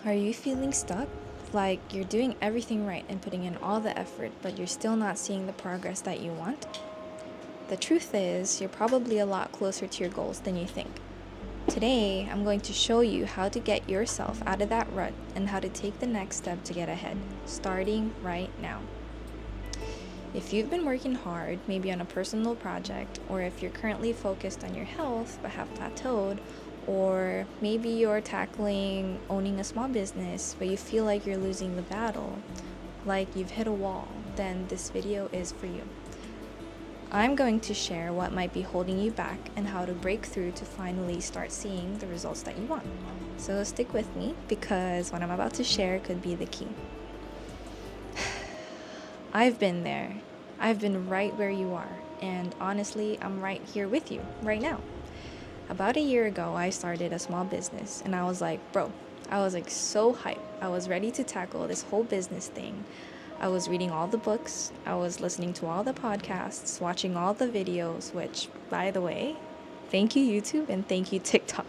Are you feeling stuck? Like you're doing everything right and putting in all the effort, but you're still not seeing the progress that you want? The truth is, you're probably a lot closer to your goals than you think. Today, I'm going to show you how to get yourself out of that rut and how to take the next step to get ahead, starting right now. If you've been working hard, maybe on a personal project, or if you're currently focused on your health but have plateaued, or maybe you're tackling owning a small business but you feel like you're losing the battle, like you've hit a wall, then this video is for you. I'm going to share what might be holding you back and how to break through to finally start seeing the results that you want. So stick with me because what I'm about to share could be the key. I've been there. I've been right where you are. And honestly, I'm right here with you right now. About a year ago, I started a small business and I was like, bro, I was like so hyped. I was ready to tackle this whole business thing. I was reading all the books, I was listening to all the podcasts, watching all the videos, which, by the way, thank you, YouTube, and thank you, TikTok.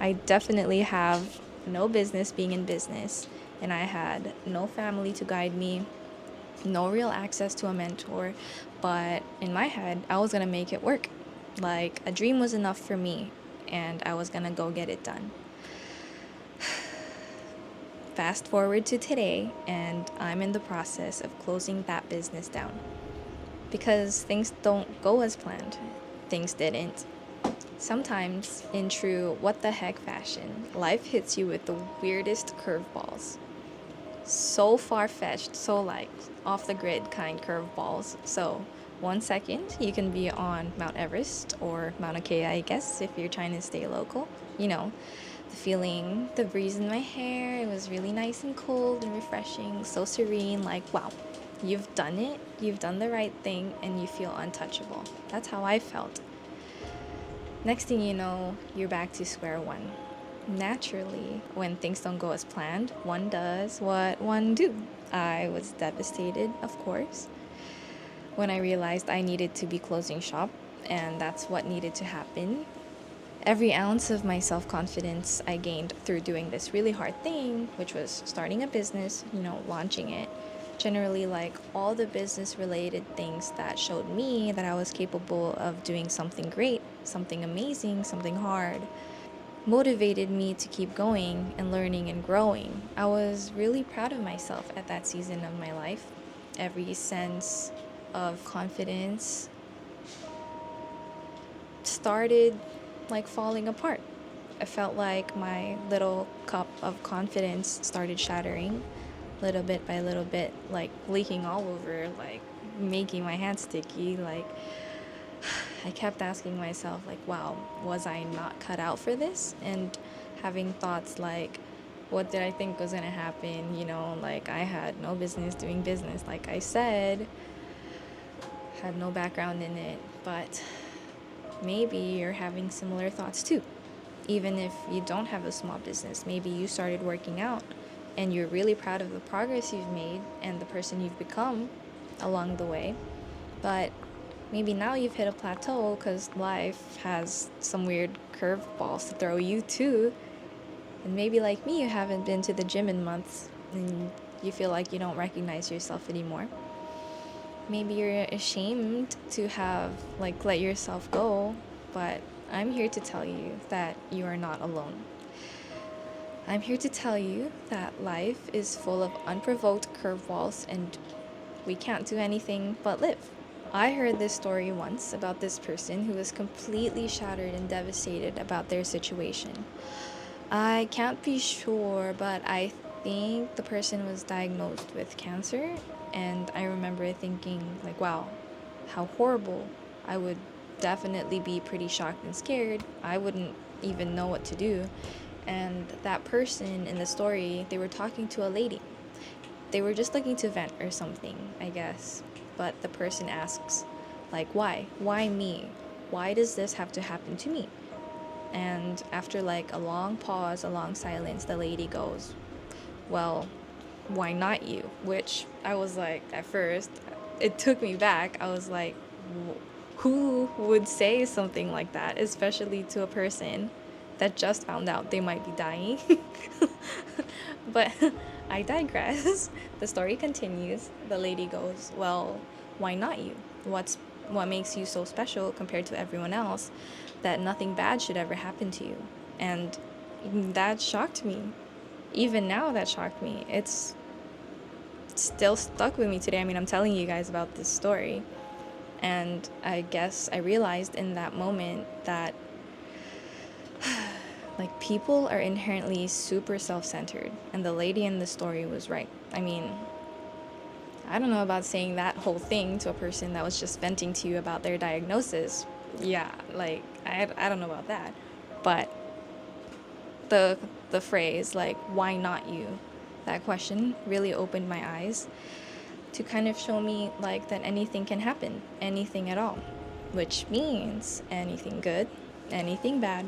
I definitely have no business being in business, and I had no family to guide me, no real access to a mentor, but in my head, I was gonna make it work. Like a dream was enough for me, and I was gonna go get it done. Fast forward to today, and I'm in the process of closing that business down because things don't go as planned. Things didn't. Sometimes, in true what the heck fashion, life hits you with the weirdest curveballs. So far fetched, so like off the grid kind curveballs. So, 1 second you can be on Mount Everest or Mauna Kea, I guess, if you're trying to stay local. You know, the feeling, the breeze in my hair, it was really nice and cold and refreshing, so serene, like, wow, you've done it, you've done the right thing, and you feel untouchable. That's how I felt. Next thing you know, you're back to square one. Naturally, when things don't go as planned, one does what one do. I was devastated, of course, when I realized I needed to be closing shop, and that's what needed to happen. Every ounce of my self confidence I gained through doing this really hard thing, which was starting a business, launching it. Generally, like all the business related things that showed me that I was capable of doing something great, something amazing, something hard, motivated me to keep going and learning and growing. I was really proud of myself at that season of my life. Every sense of confidence started like falling apart. I felt like my little cup of confidence started shattering little bit by little bit, like leaking all over, like making my hands sticky. Like I kept asking myself, like, wow, was I not cut out for this? And having thoughts like, what did I think was gonna happen? Like I had no business doing business, like I said, had no background in it, but maybe you're having similar thoughts too. Even if you don't have a small business, maybe you started working out and you're really proud of the progress you've made and the person you've become along the way. But maybe now you've hit a plateau because life has some weird curveballs to throw you too. And maybe like me, you haven't been to the gym in months and you feel like you don't recognize yourself anymore. Maybe you're ashamed to have like let yourself go, but I'm here to tell you that you are not alone. I'm here to tell you that life is full of unprovoked curveballs and we can't do anything but live. I heard this story once about this person who was completely shattered and devastated about their situation. I can't be sure, but I think the person was diagnosed with cancer, and I remember thinking, like, wow, how horrible. I would definitely be pretty shocked and scared. I wouldn't even know what to do. And that person in the story, they were talking to a lady. They were just looking to vent or something, I guess. But the person asks, like, why? Why me? Why does this have to happen to me? And after like a long pause, a long silence, the lady goes, well, why not you? Which I was like, at first, it took me back. I was like, who would say something like that, especially to a person that just found out they might be dying. But I digress. The story continues. The lady goes, "Well, why not you? What makes you so special compared to everyone else that nothing bad should ever happen to you?" And that shocked me. Even now, that shocked me. It's still stuck with me today. I mean, I'm telling you guys about this story. And I guess I realized in that moment that like people are inherently super self-centered, and the lady in the story was right. I mean, I don't know about saying that whole thing to a person that was just venting to you about their diagnosis. Yeah, like I don't know about that. But the the phrase like why not you? That question really opened my eyes to kind of show me like that anything can happen, anything at all, which means anything good, anything bad,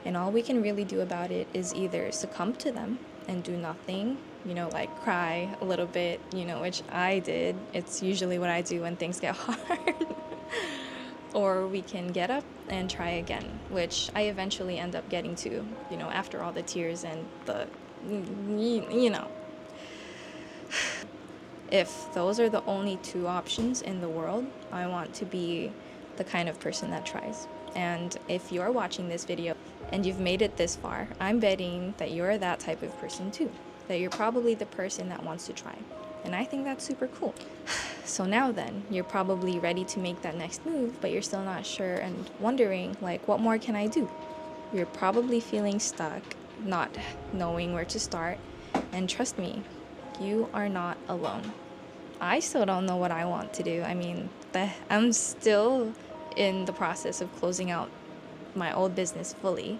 and all we can really do about it is either succumb to them and do nothing, like cry a little bit, which I did. It's usually what I do when things get hard. Or we can get up and try again, which I eventually end up getting to, after all the tears and the, you know. If those are the only two options in the world, I want to be the kind of person that tries. And if you're watching this video and you've made it this far, I'm betting that you're that type of person too. That you're probably the person that wants to try. And I think that's super cool. So now then, you're probably ready to make that next move, but you're still not sure and wondering, like, what more can I do? You're probably feeling stuck, not knowing where to start. And trust me, you are not alone. I still don't know what I want to do. I mean, I'm still in the process of closing out my old business fully.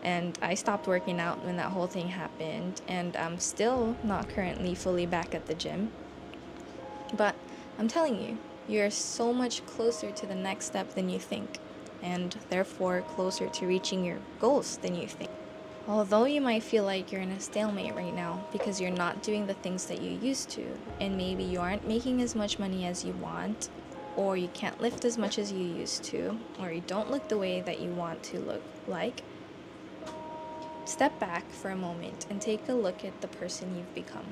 And I stopped working out when that whole thing happened. And I'm still not currently fully back at the gym. But I'm telling you, you're so much closer to the next step than you think. And therefore closer to reaching your goals than you think. Although you might feel like you're in a stalemate right now because you're not doing the things that you used to, and maybe you aren't making as much money as you want, or you can't lift as much as you used to, or you don't look the way that you want to look like, step back for a moment and take a look at the person you've become.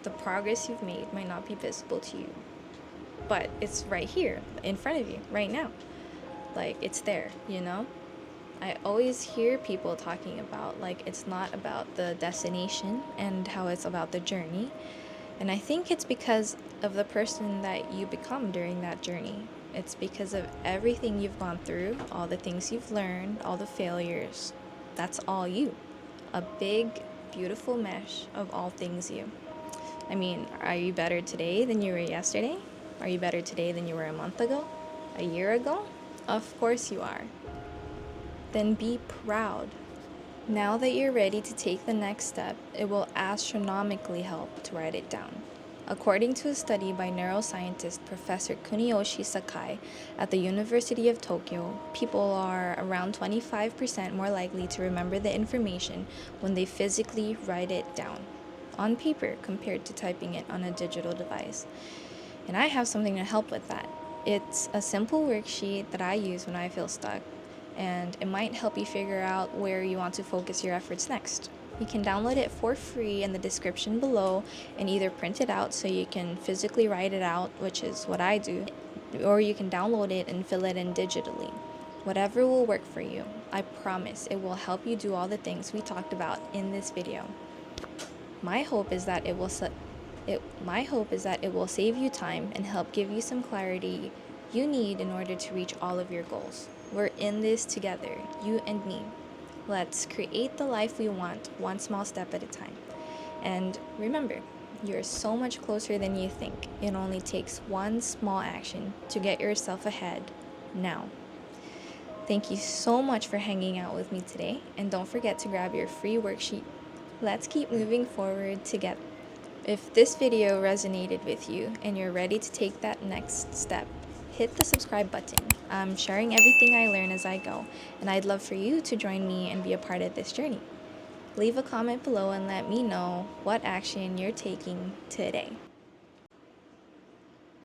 The progress you've made might not be visible to you, but it's right here in front of you right now. Like, it's there, I always hear people talking about, like, it's not about the destination and how it's about the journey. And I think it's because of the person that you become during that journey. It's because of everything you've gone through, all the things you've learned, all the failures. That's all you. A big, beautiful mesh of all things you. I mean, are you better today than you were yesterday? Are you better today than you were a month ago? A year ago? Of course you are. Then be proud. Now that you're ready to take the next step, it will astronomically help to write it down. According to a study by neuroscientist Professor Kuniyoshi Sakai at the University of Tokyo, people are around 25% more likely to remember the information when they physically write it down on paper compared to typing it on a digital device. And I have something to help with that. It's a simple worksheet that I use when I feel stuck, and it might help you figure out where you want to focus your efforts next. You can download it for free in the description below and either print it out so you can physically write it out, which is what I do, or you can download it and fill it in digitally. Whatever will work for you. I promise it will help you do all the things we talked about in this video. My hope is that it will save you time and help give you some clarity you need in order to reach all of your goals. We're in this together, you and me. Let's create the life we want, one small step at a time. And remember, you're so much closer than you think. It only takes one small action to get yourself ahead now. Thank you so much for hanging out with me today, and don't forget to grab your free worksheet. Let's keep moving forward together. If this video resonated with you and you're ready to take that next step, hit the subscribe button. I'm sharing everything I learn as I go, and I'd love for you to join me and be a part of this journey. Leave a comment below and let me know what action you're taking today.